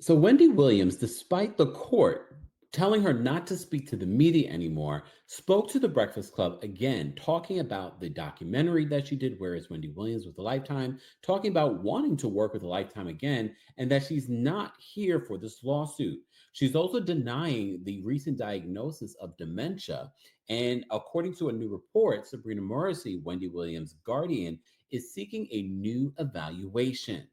So Wendy Williams, despite the court telling her not to speak to the media anymore, spoke to the Breakfast Club again, talking about the documentary that she did, Where is Wendy Williams with Lifetime, talking about wanting to work with Lifetime again, and that she's not here for this lawsuit. She's also denying the recent diagnosis of dementia. And according to a new report, Sabrina Morrissey, Wendy Williams' guardian, is seeking a new evaluation.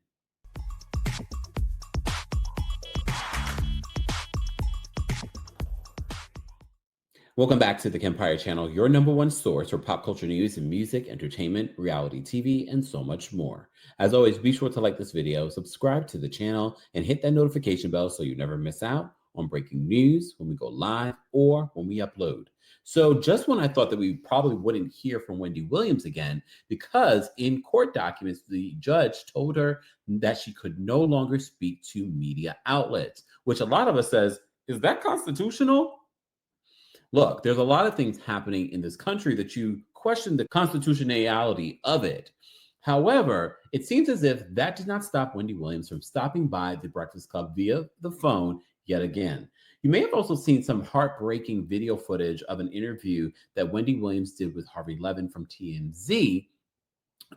Welcome back to the Kempire channel, your number one source for pop culture news and music, entertainment, reality TV, and so much more. As always, be sure to like this video, subscribe to the channel, and hit that notification bell so you never miss out on breaking news when we go live or when we upload. So just when I thought that we probably wouldn't hear from Wendy Williams again, because in court documents, the judge told her that she could no longer speak to media outlets, which a lot of us says, is that constitutional? Look, there's a lot of things happening in this country that you question the constitutionality of it. However, it seems as if that did not stop Wendy Williams from stopping by the Breakfast Club via the phone yet again. You may have also seen some heartbreaking video footage of an interview that Wendy Williams did with Harvey Levin from TMZ,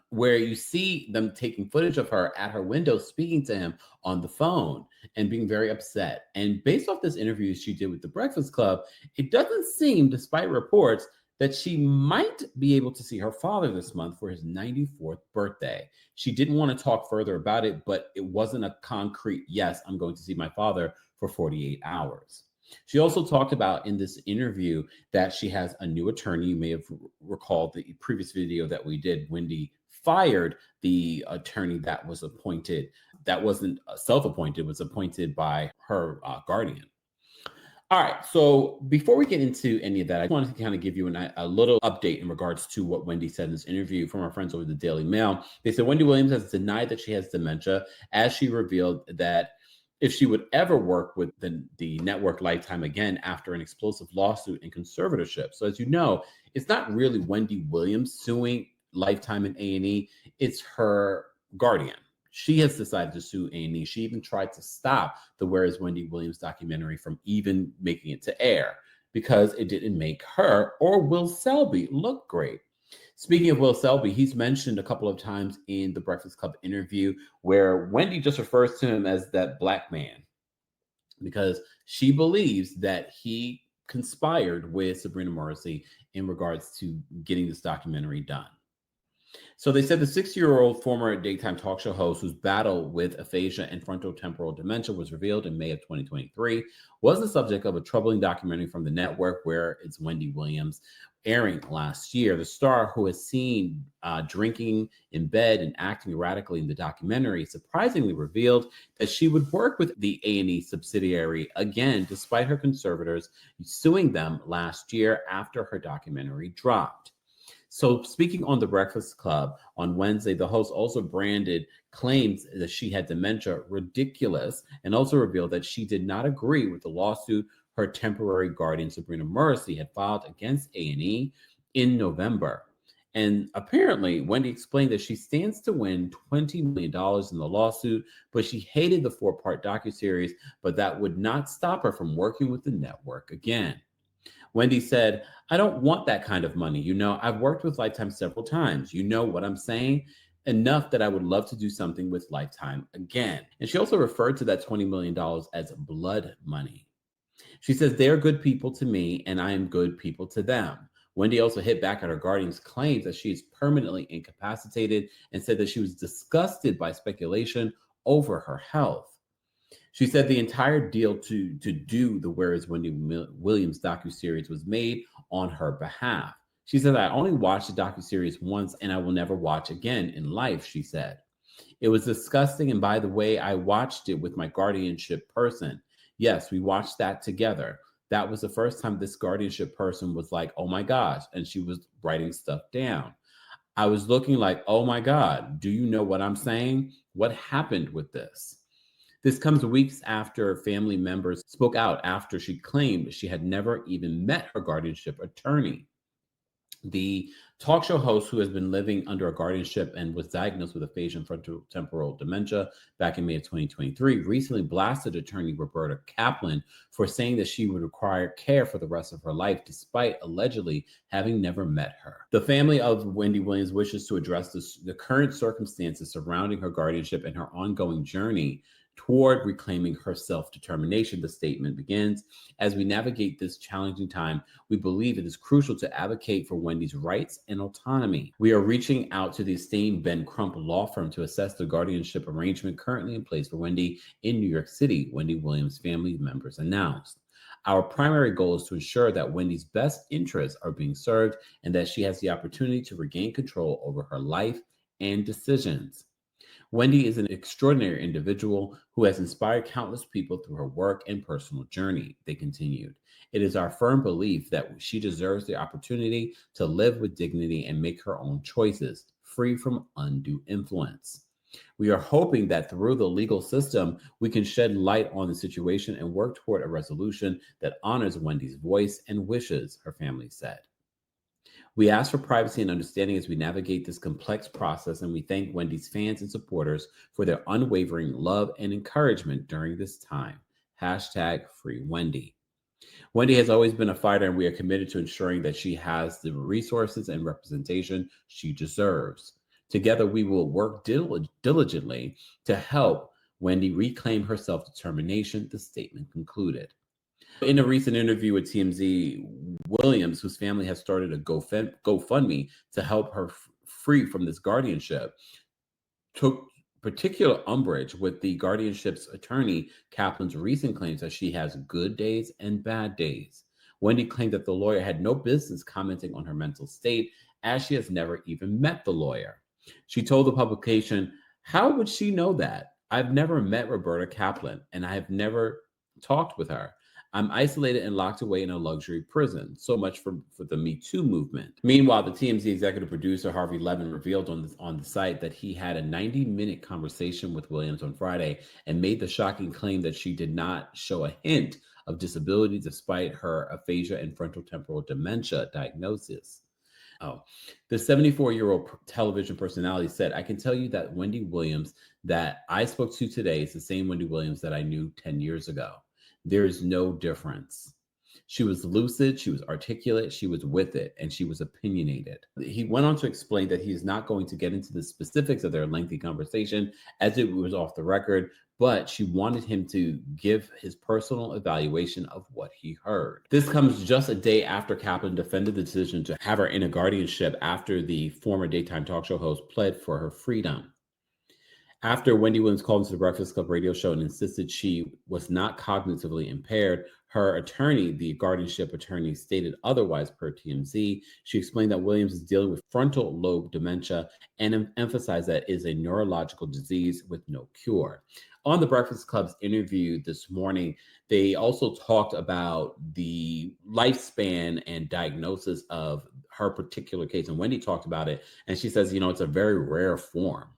where you see them taking footage of her at her window speaking to him on the phone and being very upset. And based off this interview she did with the Breakfast Club, it doesn't seem, despite reports, that she might be able to see her father this month for his 94th birthday. She didn't want to talk further about it, but it wasn't a concrete, yes, I'm going to see my father for 48 hours. She also talked about in this interview that she has a new attorney. You may have recalled the previous video that we did. Wendy fired the attorney that was appointed, that wasn't self-appointed, was appointed by her guardian. All right, so before we get into any of that, I wanted to kind of give you a little update in regards to what Wendy said in this interview from our friends over the Daily Mail. They said Wendy Williams has denied that she has dementia, as she revealed that if she would ever work with the network Lifetime again after an explosive lawsuit and conservatorship. So as you know, it's not really Wendy Williams suing Lifetime and A&E, it's her guardian. She has decided to sue A&E. She even tried to stop the Where is Wendy Williams documentary from even making it to air because it didn't make her or Will Selby look great. Speaking of Will Selby, he's mentioned a couple of times in the Breakfast Club interview where Wendy just refers to him as that black man because she believes that he conspired with Sabrina Morrissey in regards to getting this documentary done. So they said the 60-year-old former daytime talk show host whose battle with aphasia and frontotemporal dementia was revealed in May of 2023 was the subject of a troubling documentary from the network Where is Wendy Williams, airing last year. The star, who is seen drinking in bed and acting erratically in the documentary, surprisingly revealed that she would work with the A&E subsidiary again, despite her conservators suing them last year after her documentary dropped. So, speaking on the Breakfast Club on Wednesday, the host also branded claims that she had dementia ridiculous and also revealed that she did not agree with the lawsuit her temporary guardian, Sabrina Morrissey, had filed against A&E in November. And apparently, Wendy explained that she stands to win $20 million in the lawsuit, but she hated the four-part docuseries, but that would not stop her from working with the network again. Wendy said, I don't want that kind of money. You know, I've worked with Lifetime several times. You know what I'm saying? Enough that I would love to do something with Lifetime again. And she also referred to that $20 million as blood money. She says, they're good people to me, and I am good people to them. Wendy also hit back at her guardian's claims that she is permanently incapacitated and said that she was disgusted by speculation over her health. She said the entire deal to do the Where is Wendy Williams docuseries was made on her behalf. She said, I only watched the docuseries once and I will never watch again in life, she said. It was disgusting. And by the way, I watched it with my guardianship person. Yes, we watched that together. That was the first time this guardianship person was like, oh my gosh. And she was writing stuff down. I was looking like, oh my God, do you know what I'm saying? What happened with this? This comes weeks after family members spoke out after she claimed she had never even met her guardianship attorney. The talk show host, who has been living under a guardianship and was diagnosed with aphasia and frontotemporal dementia back in May of 2023, recently blasted attorney Roberta Kaplan for saying that she would require care for the rest of her life, despite allegedly having never met her. The family of Wendy Williams wishes to address the current circumstances surrounding her guardianship and her ongoing journey toward reclaiming her self-determination. The statement begins: as we navigate this challenging time, we believe it is crucial to advocate for Wendy's rights and autonomy. We are reaching out to the esteemed Ben Crump law firm to assess the guardianship arrangement currently in place for Wendy in New York City, Wendy Williams family members announced. Our primary goal is to ensure that Wendy's best interests are being served and that she has the opportunity to regain control over her life and decisions. Wendy is an extraordinary individual who has inspired countless people through her work and personal journey, they continued. It is our firm belief that she deserves the opportunity to live with dignity and make her own choices, free from undue influence. We are hoping that through the legal system, we can shed light on the situation and work toward a resolution that honors Wendy's voice and wishes, her family said. We ask for privacy and understanding as we navigate this complex process, and we thank Wendy's fans and supporters for their unwavering love and encouragement during this time. Hashtag Free Wendy. Wendy has always been a fighter, and we are committed to ensuring that she has the resources and representation she deserves. Together, we will work diligently to help Wendy reclaim her self-determination, the statement concluded. In a recent interview with TMZ, Williams, whose family has started a GoFundMe to help her free from this guardianship, took particular umbrage with the guardianship's attorney Kaplan's recent claims that she has good days and bad days. Wendy claimed that the lawyer had no business commenting on her mental state, as she has never even met the lawyer. She told the publication, "How would she know that? I've never met Roberta Kaplan, and I have never talked with her. I'm isolated and locked away in a luxury prison." So much for the Me Too movement. Meanwhile, the TMZ executive producer Harvey Levin revealed on the site that he had a 90-minute conversation with Williams on Friday and made the shocking claim that she did not show a hint of disability despite her aphasia and frontotemporal dementia diagnosis. The 74-year-old television personality said, "I can tell you that Wendy Williams that I spoke to today is the same Wendy Williams that I knew 10 years ago. There is no difference. She was lucid, she was articulate, she was with it, and she was opinionated." He went on to explain that he is not going to get into the specifics of their lengthy conversation, as it was off the record, but she wanted him to give his personal evaluation of what he heard. This comes just a day after Kaplan defended the decision to have her in a guardianship after the former daytime talk show host pled for her freedom. After Wendy Williams called into the Breakfast Club radio show and insisted she was not cognitively impaired, her attorney, the guardianship attorney, stated otherwise per TMZ. She explained that Williams is dealing with frontal lobe dementia and emphasized that it is a neurological disease with no cure. On the Breakfast Club's interview this morning, they also talked about the lifespan and diagnosis of her particular case. And Wendy talked about it, and she says, it's a very rare form.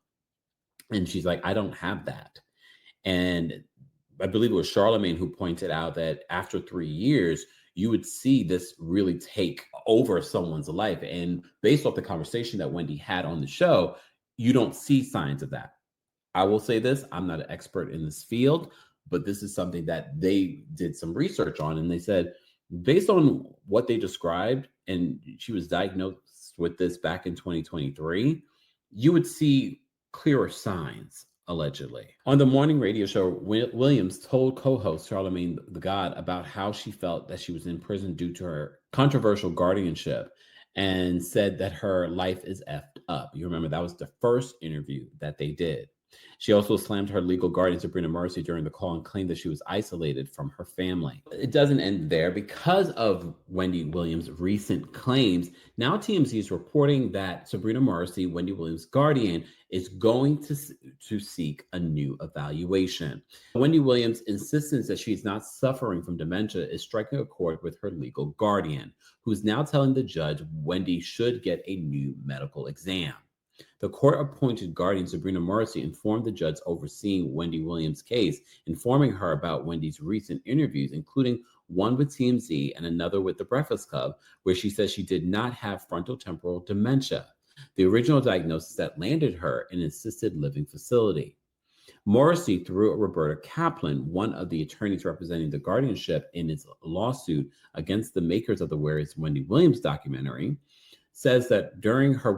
And she's like, "I don't have that." And I believe it was Charlemagne who pointed out that after 3 years, you would see this really take over someone's life. And based off the conversation that Wendy had on the show, you don't see signs of that. I will say this, I'm not an expert in this field, but this is something that they did some research on. And they said, based on what they described, and she was diagnosed with this back in 2023, you would see clearer signs, allegedly. On the morning radio show, Williams told co-host Charlemagne the God about how she felt that she was in prison due to her controversial guardianship and said that her life is effed up. You remember that was the first interview that they did. She also slammed her legal guardian, Sabrina Mercy, during the call and claimed that she was isolated from her family. It doesn't end there. Because of Wendy Williams' recent claims, now TMZ is reporting that Sabrina Mercy, Wendy Williams' guardian, is going to seek a new evaluation. Wendy Williams' insistence that she's not suffering from dementia is striking a chord with her legal guardian, who's now telling the judge Wendy should get a new medical exam. The court-appointed guardian, Sabrina Mercy, informed the judge overseeing Wendy Williams' case, informing her about Wendy's recent interviews, including one with TMZ and another with The Breakfast Club, where she says she did not have frontotemporal dementia, the original diagnosis that landed her in an assisted living facility. Morrissey, through Roberta Kaplan, one of the attorneys representing the guardianship in its lawsuit against the makers of the Where is Wendy Williams documentary, says that during her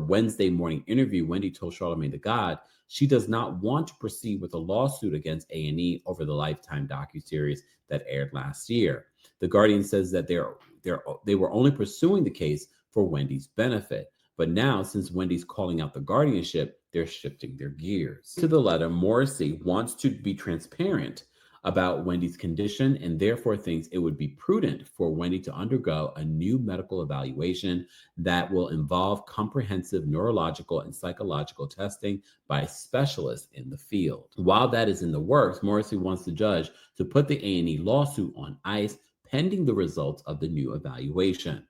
Wednesday morning interview, Wendy told Charlamagne Tha God she does not want to proceed with a lawsuit against A&E over the Lifetime docuseries that aired last year. The Guardian says that they were only pursuing the case for Wendy's benefit. But now, since Wendy's calling out the guardianship, they're shifting their gears. To the letter, Morrissey wants to be transparent about Wendy's condition and therefore thinks it would be prudent for Wendy to undergo a new medical evaluation that will involve comprehensive neurological and psychological testing by specialists in the field. While that is in the works, Morrissey wants the judge to put the A&E lawsuit on ice pending the results of the new evaluation.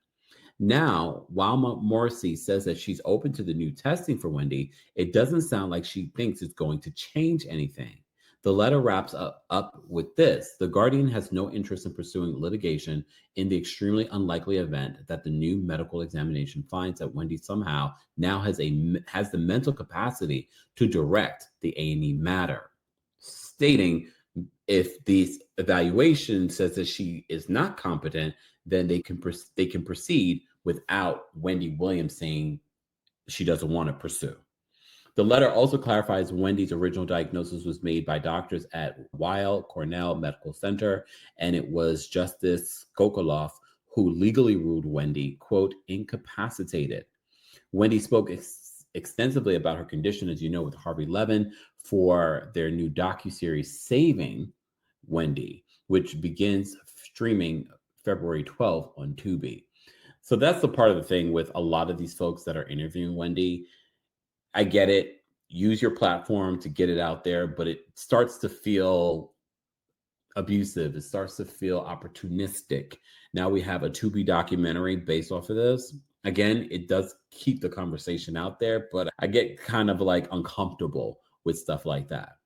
Now, while Morrissey says that she's open to the new testing for Wendy, it doesn't sound like she thinks it's going to change anything. The letter wraps up with this: the Guardian has no interest in pursuing litigation in the extremely unlikely event that the new medical examination finds that Wendy somehow now has the mental capacity to direct the A&E matter, stating if this evaluation says that she is not competent, then they can proceed without Wendy Williams saying she doesn't want to pursue. The letter also clarifies Wendy's original diagnosis was made by doctors at Weill Cornell Medical Center, and it was Justice Sokoloff who legally ruled Wendy, quote, incapacitated. Wendy spoke extensively about her condition, as you know, with Harvey Levin for their new docuseries Saving Wendy, which begins streaming February 12th on Tubi. So that's the part of the thing with a lot of these folks that are interviewing Wendy. I get it. Use your platform to get it out there, but it starts to feel abusive. It starts to feel opportunistic. Now we have a Tubi documentary based off of this. Again, it does keep the conversation out there, but I get kind of like uncomfortable with stuff like that.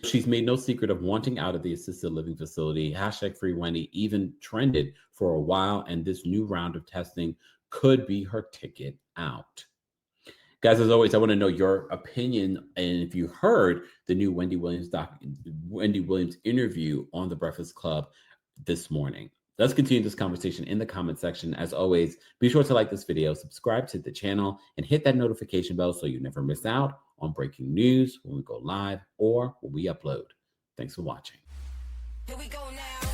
She's made no secret of wanting out of the assisted living facility. #FreeWendy even trended for a while, and this new round of testing could be her ticket out. Guys, as always, I want to know your opinion, and if you heard the new Wendy Williams interview on The Breakfast Club this morning. Let's continue this conversation in the comment section. As always, be sure to like this video, subscribe to the channel, and hit that notification bell so you never miss out on breaking news when we go live or when we upload. Thanks for watching. Here we go now.